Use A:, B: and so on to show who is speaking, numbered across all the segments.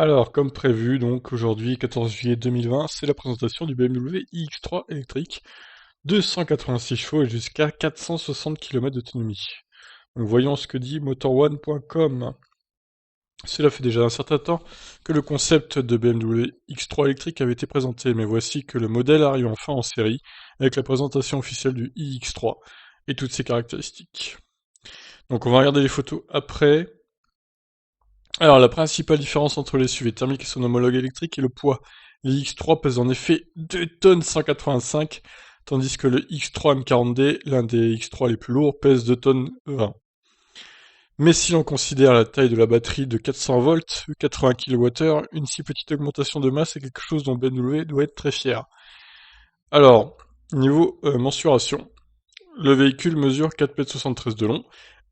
A: Alors, comme prévu, donc aujourd'hui, 14 juillet 2020, c'est la présentation du BMW iX3 électrique, 286 chevaux et jusqu'à 460 km d'autonomie. Donc voyons ce que dit MotorOne.com. Cela fait déjà un certain temps que le concept de BMW X3 électrique avait été présenté, mais voici que le modèle arrive enfin en série, avec la présentation officielle du iX3 et toutes ses caractéristiques. Donc on va regarder les photos après. Alors, la principale différence entre les SUV thermiques et son homologue électrique est le poids. Le X3 pèse en effet 2 tonnes 185, tandis que le X3 M40D, l'un des X3 les plus lourds, pèse 2 tonnes 20. Mais si l'on considère la taille de la batterie de 400 volts, 80 kWh, une si petite augmentation de masse est quelque chose dont BMW doit être très fier. Alors, niveau mensuration, le véhicule mesure 4,73 m de long,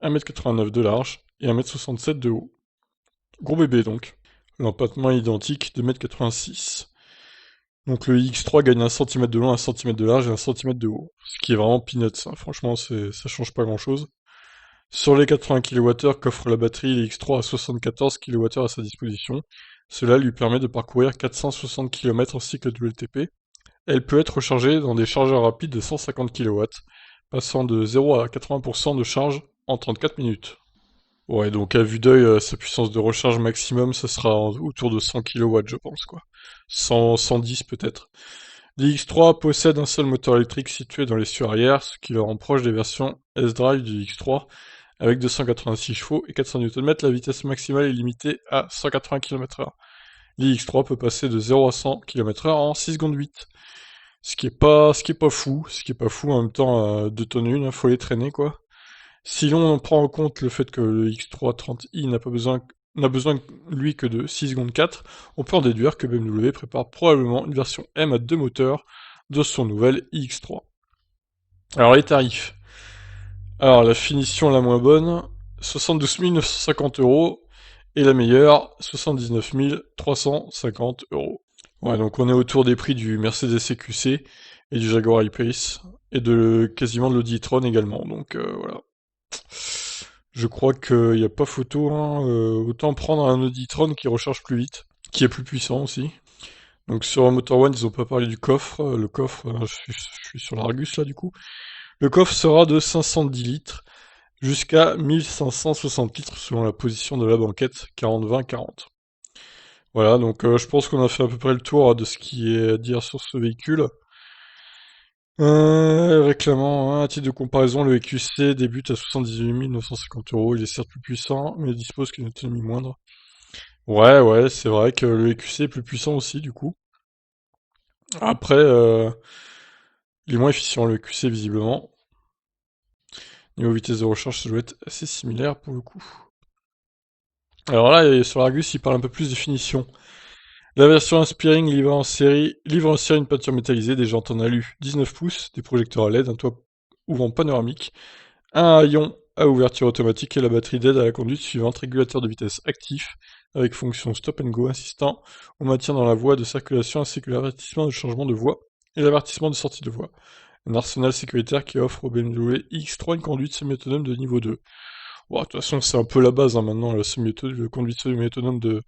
A: 1,89 m de large et 1,67 m de haut. Gros bébé donc. L'empattement est identique, 2,86 m. Donc le X3 gagne 1 cm de long, 1 cm de large et 1 cm de haut. Ce qui est vraiment peanuts, hein. Franchement, ça change pas grand chose. Sur les 80 kWh qu'offre la batterie, le X3 a 74 kWh à sa disposition. Cela lui permet de parcourir 460 km en cycle WLTP. Elle peut être rechargée dans des chargeurs rapides de 150 kW, passant de 0 à 80% de charge en 34 minutes. Ouais, donc à vue d'œil, sa puissance de recharge maximum, ça sera autour de 100 kW, je pense, quoi. 100, 110 peut-être. L'X3 possède un seul moteur électrique situé dans l'essieu arrière, ce qui le rend proche des versions S-Drive du X3. Avec 286 chevaux et 400 Nm, la vitesse maximale est limitée à 180 km/h. L'X3 peut passer de 0 à 100 km/h en 6 secondes 8. Ce qui est pas fou en même temps, 2 tonnes 1, faut les traîner, quoi. Si l'on prend en compte le fait que le X330i n'a besoin lui que de 6 secondes 4, on peut en déduire que BMW prépare probablement une version M à deux moteurs de son nouvel iX3. Alors les tarifs. Alors la finition la moins bonne, 72 950 euros, et la meilleure, 79 350 euros. Ouais, donc on est autour des prix du Mercedes EQC et du Jaguar I-Pace, et de quasiment de l'Audi e-tron également, donc voilà. Je crois qu'il n'y a pas photo, hein. Autant prendre un Audi e-tron qui recharge plus vite, qui est plus puissant aussi. Donc sur Motor One, ils ont pas parlé du coffre. Le coffre, je suis sur l'Argus là du coup. Le coffre sera de 510 litres jusqu'à 1560 litres selon la position de la banquette, 40-20-40. Voilà, donc je pense qu'on a fait à peu près le tour de ce qui est à dire sur ce véhicule. Réclamant, hein, à titre de comparaison, le EQC débute à 78 950 euros. Il est certes plus puissant, mais dispose d'une autonomie moindre. Ouais, ouais, c'est vrai que le EQC est plus puissant aussi, du coup. Après, il est moins efficient, le EQC, visiblement. Niveau vitesse de recharge, ça doit être assez similaire pour le coup. Alors là, sur l'Argus, il parle un peu plus de finition. La version Inspiring livre en série une peinture métallisée, des jantes en alu 19 pouces, des projecteurs à LED, un toit ouvrant panoramique, un haillon à ouverture automatique et la batterie d'aide à la conduite suivante, régulateur de vitesse actif, avec fonction stop and go assistant au maintien dans la voie de circulation ainsi que l'avertissement de changement de voie et l'avertissement de sortie de voie. Un arsenal sécuritaire qui offre au BMW X3 une conduite semi-autonome de niveau 2. Bon, de toute façon, c'est un peu la base, hein, maintenant, la conduite semi-autonome de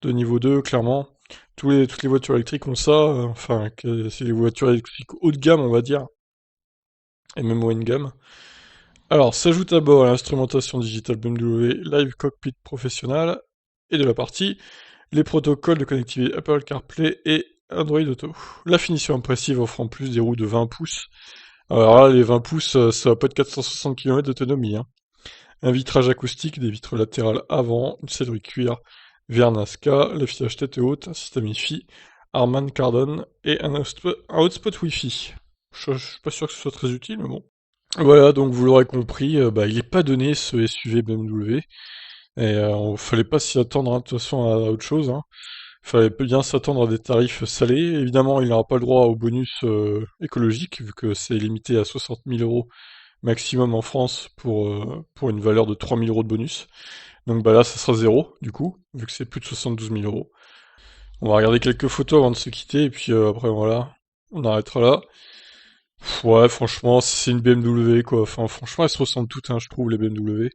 A: niveau 2, clairement. Toutes les voitures électriques ont ça, enfin, c'est les voitures électriques haut de gamme, on va dire, et même moyenne gamme. Alors, s'ajoute à bord l'instrumentation digitale BMW Live Cockpit Professional et de la partie, les protocoles de connectivité Apple CarPlay et Android Auto. La finition impressive offre en plus des roues de 20 pouces. Alors là, les 20 pouces, ça va pas être 460 km d'autonomie, hein. Un vitrage acoustique, des vitres latérales avant, une sellerie cuir Vernasca, l'affichage tête haute, un système Wi-Fi, Harman Kardon et un hotspot Wi-Fi. Je suis pas sûr que ce soit très utile, mais bon. Voilà, donc vous l'aurez compris, bah, il est pas donné ce SUV BMW, et fallait pas s'y attendre, hein, de toute façon à autre chose, hein. Fallait bien s'attendre à des tarifs salés. Évidemment, il n'aura pas le droit au bonus écologique, vu que c'est limité à 60 000 euros maximum en France pour une valeur de 3 000 euros de bonus. Donc bah là, ça sera zéro, du coup, vu que c'est plus de 72 000 euros. On va regarder quelques photos avant de se quitter, et puis après, voilà, on arrêtera là. Ouais, franchement, c'est une BMW, quoi. Enfin, franchement, elles se ressemblent toutes, hein, je trouve, les BMW.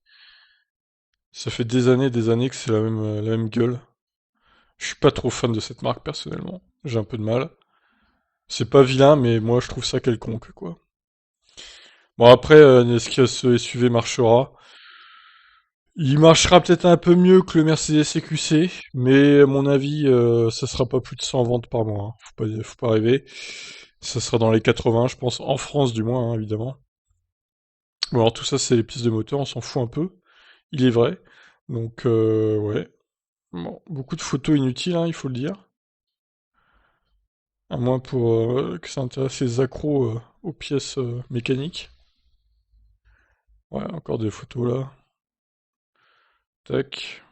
A: Ça fait des années que c'est la même gueule. Je suis pas trop fan de cette marque personnellement. J'ai un peu de mal. C'est pas vilain, mais moi je trouve ça quelconque, quoi. Bon après, est-ce que ce SUV marchera? Il marchera peut-être un peu mieux que le Mercedes EQC, mais à mon avis, ça sera pas plus de 100 ventes par mois, hein. Faut pas rêver. Ça sera dans les 80, je pense, en France du moins, hein, évidemment. Bon alors tout ça c'est les pièces de moteur, on s'en fout un peu, il est vrai. Donc ouais. Bon, beaucoup de photos inutiles, hein, il faut le dire. À moins pour que ça intéresse les accros aux pièces mécaniques. Ouais, encore des photos là. Tac.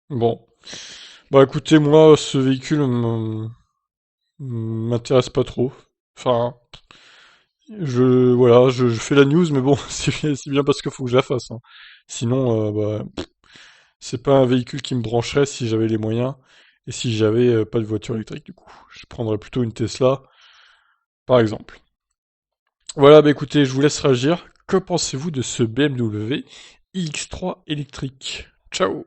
A: Bon. Bah écoutez, moi, ce véhicule m'intéresse pas trop. Enfin, je fais la news, mais bon, c'est bien parce qu'il faut que je la fasse, hein. Sinon, c'est pas un véhicule qui me brancherait si j'avais les moyens et si j'avais pas de voiture électrique du coup. Je prendrais plutôt une Tesla, par exemple. Voilà, bah écoutez, je vous laisse réagir. Que pensez-vous de ce BMW iX3 électrique? Ciao!